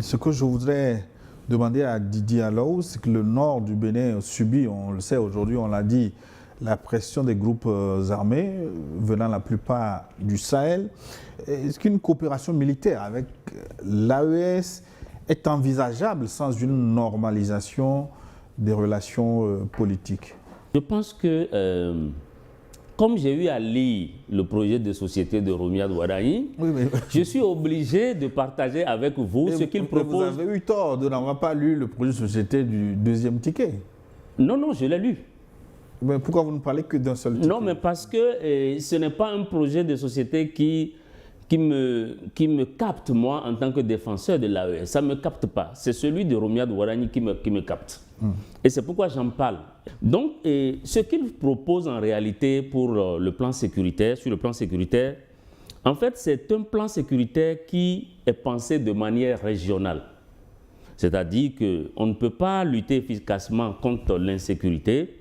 Ce que je voudrais demander à Didier Alao, c'est que le nord du Bénin subit, on le sait aujourd'hui, on l'a dit, la pression des groupes armés venant la plupart du Sahel. Est-ce qu'une coopération militaire avec l'AES est envisageable sans une normalisation des relations politiques? Je pense que, comme j'ai eu à lire le projet de société de Romuald Wadani, je suis obligé de partager avec vous ce qu'il propose. Vous avez eu tort de n'avoir pas lu le projet de société du deuxième ticket. Non, non, je l'ai lu. Mais pourquoi vous ne parlez que d'un seul ticket? Non, mais parce que ce n'est pas un projet de société qui me capte, moi, en tant que défenseur de l'AES. Ça ne me capte pas. C'est celui de Romuald Wadani qui me capte. Et c'est pourquoi j'en parle. Donc, ce qu'il propose en réalité pour le plan sécuritaire, sur le plan sécuritaire, en fait, c'est un plan sécuritaire qui est pensé de manière régionale. C'est-à-dire qu'on ne peut pas lutter efficacement contre l'insécurité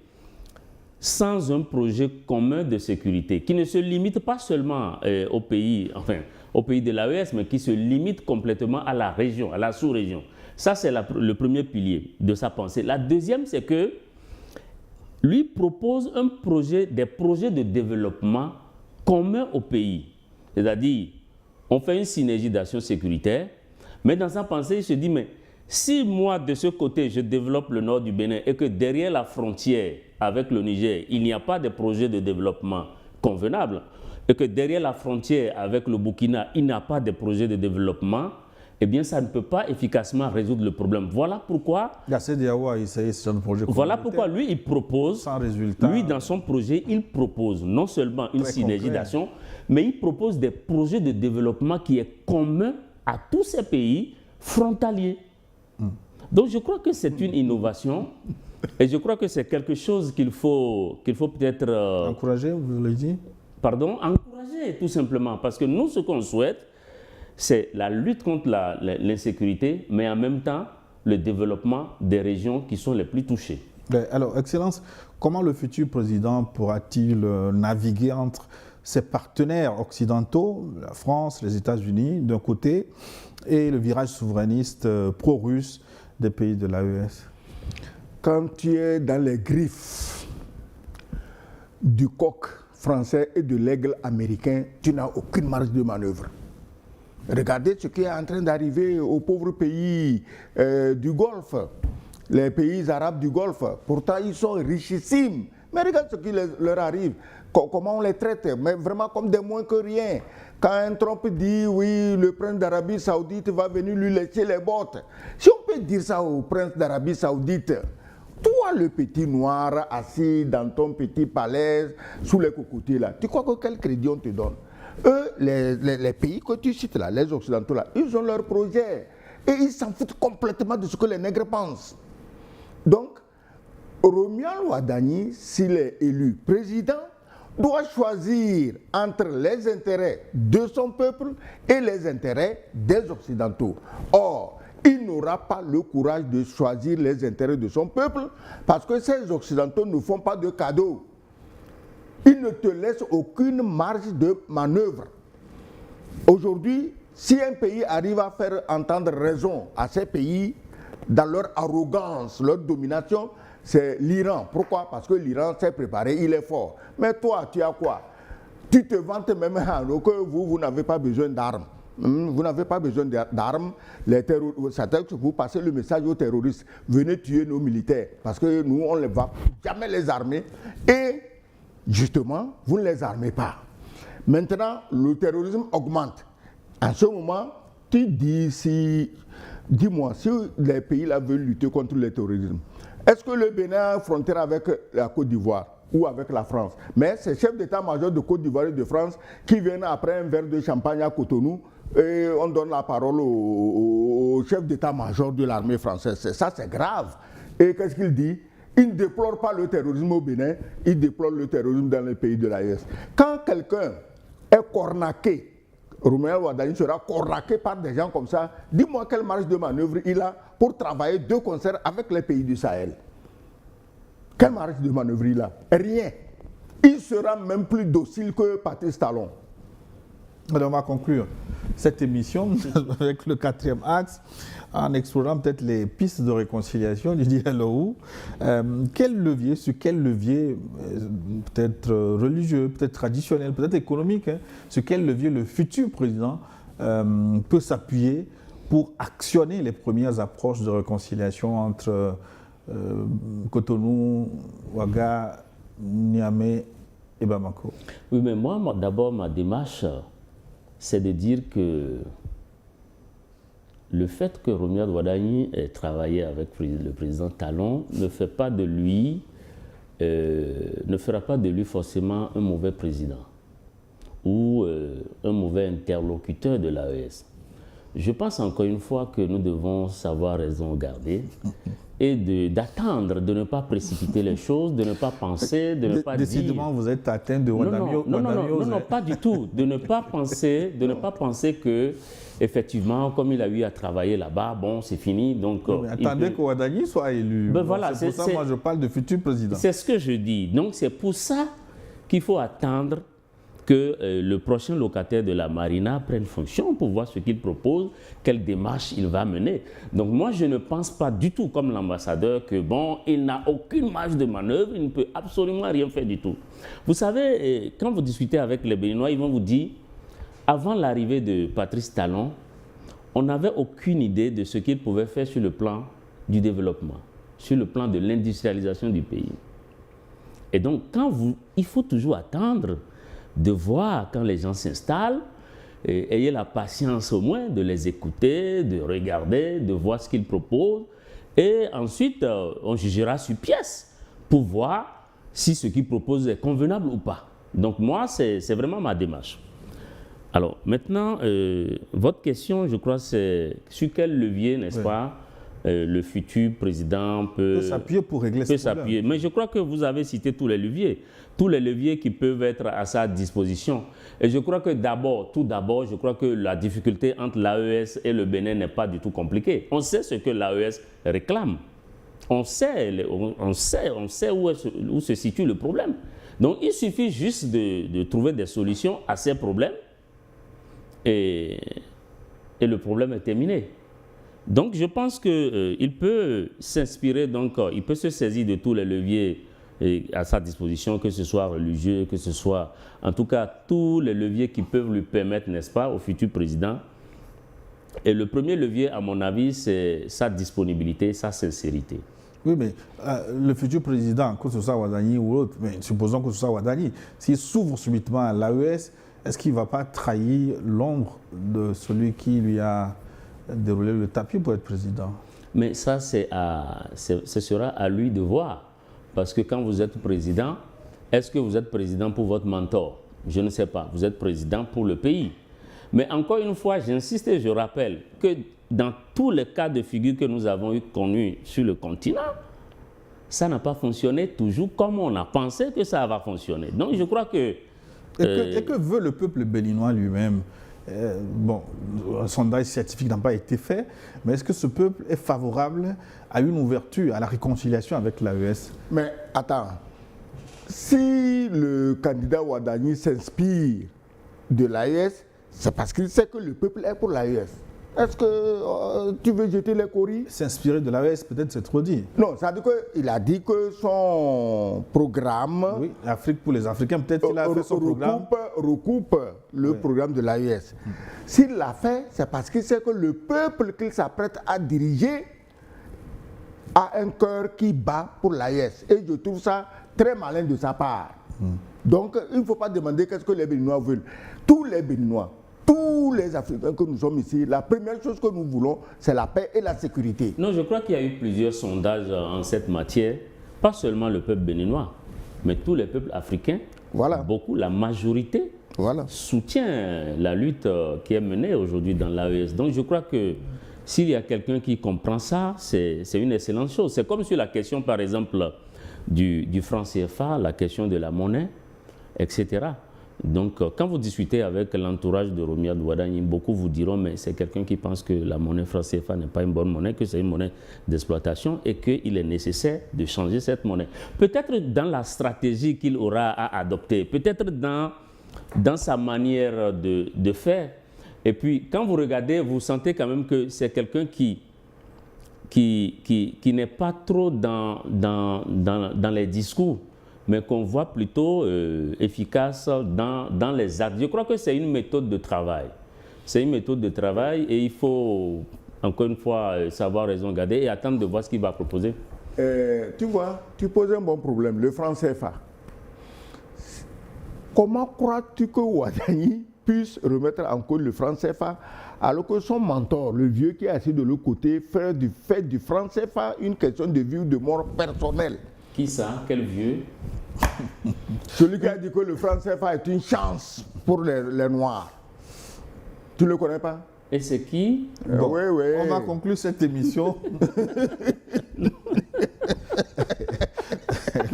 sans un projet commun de sécurité qui ne se limite pas seulement au pays de l'AES, mais qui se limite complètement à la région, à la sous-région. Ça, c'est le premier pilier de sa pensée. La deuxième, c'est que lui propose des projets de développement communs au pays. C'est-à-dire, on fait une synergie d'action sécuritaire, mais dans sa pensée, il se dit, mais si moi, de ce côté, je développe le nord du Bénin et que derrière la frontière avec le Niger, il n'y a pas de projet de développement convenable, et que derrière la frontière avec le Burkina, il n'y a pas de projet de développement, eh bien, ça ne peut pas efficacement résoudre le problème. Voilà pourquoi... La CEDEAO a essayé ce projet. Voilà pourquoi lui, il propose... Sans résultat. Lui, dans son projet, il propose non seulement une synergie d'action, mais il propose des projets de développement qui est commun à tous ces pays frontaliers. Donc, je crois que c'est une innovation et je crois que c'est quelque chose qu'il faut peut-être... encourager, vous l'avez dit? Pardon, encourager tout simplement. Parce que nous, ce qu'on souhaite, c'est la lutte contre l'insécurité, mais en même temps, le développement des régions qui sont les plus touchées. Alors, Excellence, comment le futur président pourra-t-il naviguer entre ses partenaires occidentaux, la France, les États-Unis d'un côté, et le virage souverainiste pro-russe des pays de l'AES? Quand tu es dans les griffes du coq français et de l'aigle américain, tu n'as aucune marge de manœuvre. Regardez ce qui est en train d'arriver aux pauvres pays du Golfe, les pays arabes du Golfe. Pourtant, ils sont richissimes. Mais regarde ce qui leur arrive, comment on les traite, mais vraiment comme des moins que rien. Quand un Trump dit, oui, le prince d'Arabie Saoudite va venir lui lécher les bottes. Si on peut dire ça au prince d'Arabie Saoudite, toi, le petit noir assis dans ton petit palais, sous les cocotiers là, tu crois que quel crédit on te donne? Eux, les pays que tu cites là, les Occidentaux là, ils ont leur projet. Et ils s'en foutent complètement de ce que les nègres pensent. Donc, Romuald Wadani, s'il est élu président, doit choisir entre les intérêts de son peuple et les intérêts des Occidentaux. Or, il n'aura pas le courage de choisir les intérêts de son peuple parce que ces Occidentaux ne font pas de cadeaux. Ils ne te laissent aucune marge de manœuvre. Aujourd'hui, si un pays arrive à faire entendre raison à ces pays dans leur arrogance, leur domination, c'est l'Iran. Pourquoi? Parce que l'Iran s'est préparé, il est fort. Mais toi, tu as quoi? Tu te vantes même que vous n'avez pas besoin d'armes. Vous n'avez pas besoin d'armes. C'est-à-dire que vous passez le message aux terroristes. Venez tuer nos militaires. Parce que nous, on ne va jamais les armer. Et justement, vous ne les armez pas. Maintenant, le terrorisme augmente. En ce moment, tu dis dis-moi, si les pays là veulent lutter contre le terrorisme, est-ce que le Bénin a une frontière avec la Côte d'Ivoire ou avec la France? Mais c'est chefs d'état-major de Côte d'Ivoire et de France qui viennent après un verre de champagne à Cotonou et on donne la parole au chef d'état-major de l'armée française. Ça, c'est grave. Et qu'est-ce qu'il dit? Il ne déplore pas le terrorisme au Bénin, il déplore le terrorisme dans les pays de l'AES. Quand quelqu'un est cornaqué, Romuald Wadani sera cornaqué par des gens comme ça, dis-moi quelle marge de manœuvre il a pour travailler de concert avec les pays du Sahel. Quelle marge de manœuvre il a? Rien. Il sera même plus docile que Patrice Talon. Alors on va conclure. cette émission avec le 4e axe, en explorant peut-être les pistes de réconciliation du dialogue. Sur quel levier, peut-être religieux, peut-être traditionnel, peut-être économique, sur quel levier le futur président peut s'appuyer pour actionner les premières approches de réconciliation entre Cotonou, Ouaga, Niamey et Bamako? Oui, mais moi d'abord, ma démarche, c'est de dire que le fait que Romuald Wadagni ait travaillé avec le président Talon ne fera pas de lui forcément un mauvais président ou un mauvais interlocuteur de l'AES. Je pense encore une fois que nous devons savoir raison garder et d'attendre, de ne pas précipiter les choses, de ne pas penser, de ne pas dire... Décidément, vous êtes atteint de Wadagni. Non, pas du tout. De ne pas penser que, effectivement, comme il a eu à travailler là-bas, bon, c'est fini. Donc, attendez que Wadagni soit élu. Ben voilà, c'est pour ça que moi je parle de futur président. C'est ce que je dis. Donc, c'est pour ça qu'il faut attendre que le prochain locataire de la Marina prenne fonction pour voir ce qu'il propose, quelle démarche il va mener. Donc moi, je ne pense pas du tout comme l'ambassadeur que bon, il n'a aucune marge de manœuvre, il ne peut absolument rien faire du tout. Vous savez, quand vous discutez avec les Béninois, ils vont vous dire, avant l'arrivée de Patrice Talon, on n'avait aucune idée de ce qu'il pouvait faire sur le plan du développement, sur le plan de l'industrialisation du pays. Et donc, il faut toujours attendre de voir quand les gens s'installent, ayez la patience au moins de les écouter, de regarder, de voir ce qu'ils proposent, et ensuite on jugera sur pièce pour voir si ce qu'ils proposent est convenable ou pas. Donc moi, c'est vraiment ma démarche. Alors maintenant, votre question, je crois, c'est sur quel levier, n'est-ce pas, le futur président peut s'appuyer pour régler ce problème. Mais je crois que vous avez cité tous les leviers qui peuvent être à sa disposition. Et je crois que tout d'abord, je crois que la difficulté entre l'AES et le Bénin n'est pas du tout compliquée. On sait ce que l'AES réclame. On sait où se situe le problème. Donc il suffit juste de trouver des solutions à ces problèmes et le problème est terminé. Donc je pense qu'il peut s'inspirer, il peut se saisir de tous les leviers à sa disposition, que ce soit religieux, que ce soit en tout cas tous les leviers qui peuvent lui permettre, n'est-ce pas, au futur président. Et le premier levier, à mon avis, c'est sa disponibilité, sa sincérité. Oui, mais le futur président, que ce soit Wadagni ou l'autre, mais supposons que ce soit Wadagni, s'il s'ouvre subitement à l'AES, est-ce qu'il ne va pas trahir l'ombre de celui qui lui a déroulé le tapis pour être président? Mais ça, ce sera à lui de voir. Parce que quand vous êtes président, est-ce que vous êtes président pour votre mentor? Je ne sais pas. Vous êtes président pour le pays. Mais encore une fois, j'insiste et je rappelle que dans tous les cas de figure que nous avons connus sur le continent, ça n'a pas fonctionné toujours comme on a pensé que ça va fonctionner. Donc je crois que... Et que veut le peuple béninois lui-même? Bon, un sondage scientifique n'a pas été fait, mais est-ce que ce peuple est favorable à une ouverture, à la réconciliation avec l'AES? Mais attends, si le candidat Wadagni s'inspire de l'AES, c'est parce qu'il sait que le peuple est pour l'AES. Est-ce que tu veux jeter les coris? S'inspirer de l'AES, peut-être c'est trop dit. Non, ça veut dire qu'il a dit que son programme... Oui, l'Afrique pour les Africains, peut-être qu'il a fait son programme. Recoupe le programme de l'AES. S'il l'a fait, c'est parce qu'il sait que le peuple qu'il s'apprête à diriger a un cœur qui bat pour l'AES. Et je trouve ça très malin de sa part. Donc, il ne faut pas demander qu'est-ce que les Béninois veulent. Tous les Béninois, tous les Africains que nous sommes ici, la première chose que nous voulons, c'est la paix et la sécurité. Non, je crois qu'il y a eu plusieurs sondages en cette matière, pas seulement le peuple béninois, mais tous les peuples africains. Voilà. Beaucoup, la majorité soutient la lutte qui est menée aujourd'hui dans l'AES. Donc je crois que s'il y a quelqu'un qui comprend ça, c'est une excellente chose. C'est comme sur la question, par exemple, du franc CFA, la question de la monnaie, etc. Donc, quand vous discutez avec l'entourage de Romuald Wadagni, beaucoup vous diront, mais c'est quelqu'un qui pense que la monnaie franc CFA n'est pas une bonne monnaie, que c'est une monnaie d'exploitation et qu'il est nécessaire de changer cette monnaie. Peut-être dans la stratégie qu'il aura à adopter, peut-être dans sa manière de faire, Et puis, quand vous regardez, vous sentez quand même que c'est quelqu'un qui n'est pas trop dans les discours, mais qu'on voit plutôt efficace dans les actes. Je crois que c'est une méthode de travail. C'est une méthode de travail et il faut, encore une fois, savoir raison garder et attendre de voir ce qu'il va proposer. Tu vois, tu poses un bon problème, le franc CFA. Comment crois-tu que Ouattara puisse remettre en cause le franc CFA alors que son mentor, le vieux qui est assis de l'autre côté, fait du franc CFA une question de vie ou de mort personnelle? Qui ça? Quel vieux? Celui qui a dit que le franc CFA est une chance pour les Noirs. Tu ne le connais pas? Et c'est qui? Bon, Oui. on va conclure cette émission.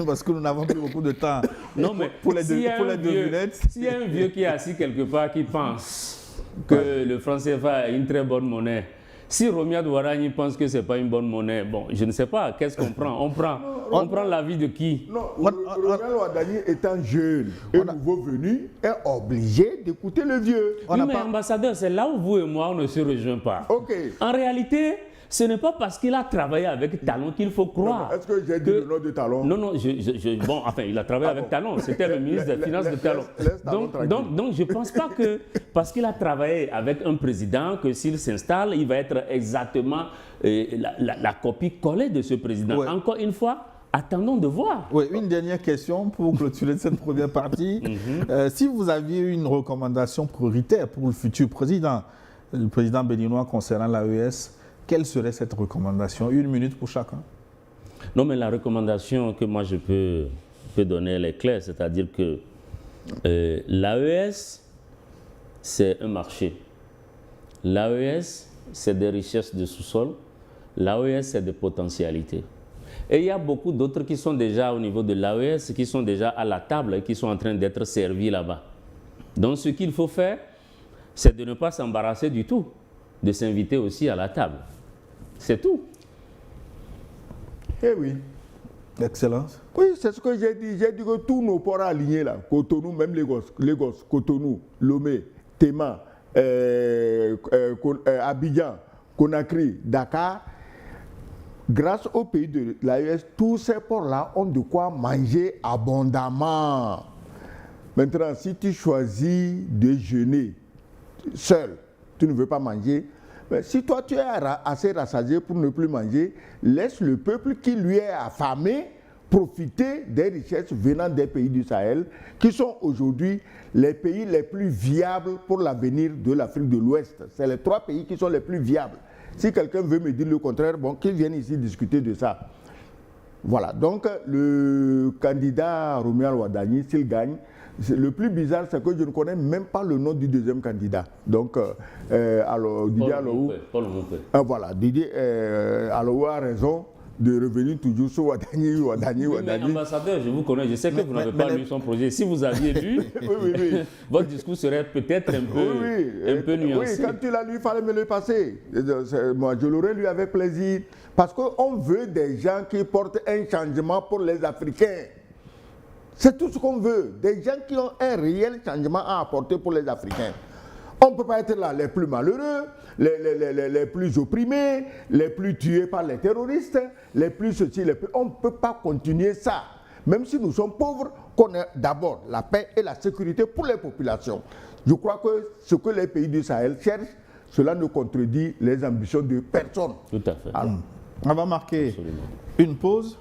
Parce que nous n'avons plus beaucoup de temps. Non, mais pour les devinettes. S'il y a un vieux qui est assis quelque part qui pense que le franc CFA est une très bonne monnaie, si Romuald Waragni pense que ce n'est pas une bonne monnaie, bon, je ne sais pas, qu'est-ce qu'on prend? On prend l'avis de qui? Non, Romuald Waragni étant jeune et nouveau venu est obligé d'écouter le vieux. Oui, mais ambassadeur, c'est là où vous et moi, on ne se rejoint pas. Ok. En réalité, ce n'est pas parce qu'il a travaillé avec Talon qu'il faut croire. Est-ce que j'ai dit le nom de Talon? Non, bon, enfin, il a travaillé avec Talon. C'était le ministre des Finances de Talon. Donc, je ne pense pas que parce qu'il a travaillé avec un président, que s'il s'installe, il va être exactement la copie collée de ce président. Ouais. Encore une fois, attendons de voir. Oui, une dernière question pour clôturer cette première partie. Si vous aviez une recommandation prioritaire pour le futur président, le président béninois concernant l'AES, quelle serait cette recommandation? 1 minute pour chacun. Non, mais la recommandation que moi je peux donner, elle est claire, c'est-à-dire que l'AES, c'est un marché. L'AES, c'est des richesses de sous-sol. L'AES, c'est des potentialités. Et il y a beaucoup d'autres qui sont déjà au niveau de l'AES, qui sont déjà à la table et qui sont en train d'être servis là-bas. Donc, ce qu'il faut faire, c'est de ne pas s'embarrasser du tout, de s'inviter aussi à la table. C'est tout. Eh oui. Excellence. Oui, c'est ce que j'ai dit. J'ai dit que tous nos ports alignés là, Cotonou, même Lagos, Cotonou, Lomé, Tema, Abidjan, Conakry, Dakar, grâce au pays de l'AES, tous ces ports-là ont de quoi manger abondamment. Maintenant, si tu choisis de jeûner seul, tu ne veux pas manger. Mais si toi tu es assez rassasié pour ne plus manger, laisse le peuple qui lui est affamé profiter des richesses venant des pays du Sahel, qui sont aujourd'hui les pays les plus viables pour l'avenir de l'Afrique de l'Ouest. C'est les 3 pays qui sont les plus viables. Si quelqu'un veut me dire le contraire, bon, qu'il vienne ici discuter de ça. Voilà, donc le candidat Romuald Waragni, s'il gagne, le plus bizarre, c'est que je ne connais même pas le nom du deuxième candidat. Donc, alors, Didier Alou. Voilà, Didier Alou a raison de revenir toujours sur Waragni. Mais ambassadeur, je vous connais, je sais que vous n'avez pas lu son projet. Si vous aviez lu, oui. Votre discours serait peut-être un peu nuancé. Oui, quand tu l'as lu, il fallait me le passer. Moi, je l'aurais lu avec plaisir. Parce qu'on veut des gens qui portent un changement pour les Africains. C'est tout ce qu'on veut. Des gens qui ont un réel changement à apporter pour les Africains. On ne peut pas être là les plus malheureux, les plus opprimés, les plus tués par les terroristes, les plus ceci, les plus... On ne peut pas continuer ça. Même si nous sommes pauvres, qu'on ait d'abord la paix et la sécurité pour les populations. Je crois que ce que les pays du Sahel cherchent, cela ne contredit les ambitions de personne. Tout à fait. Alors, on va marquer une pause.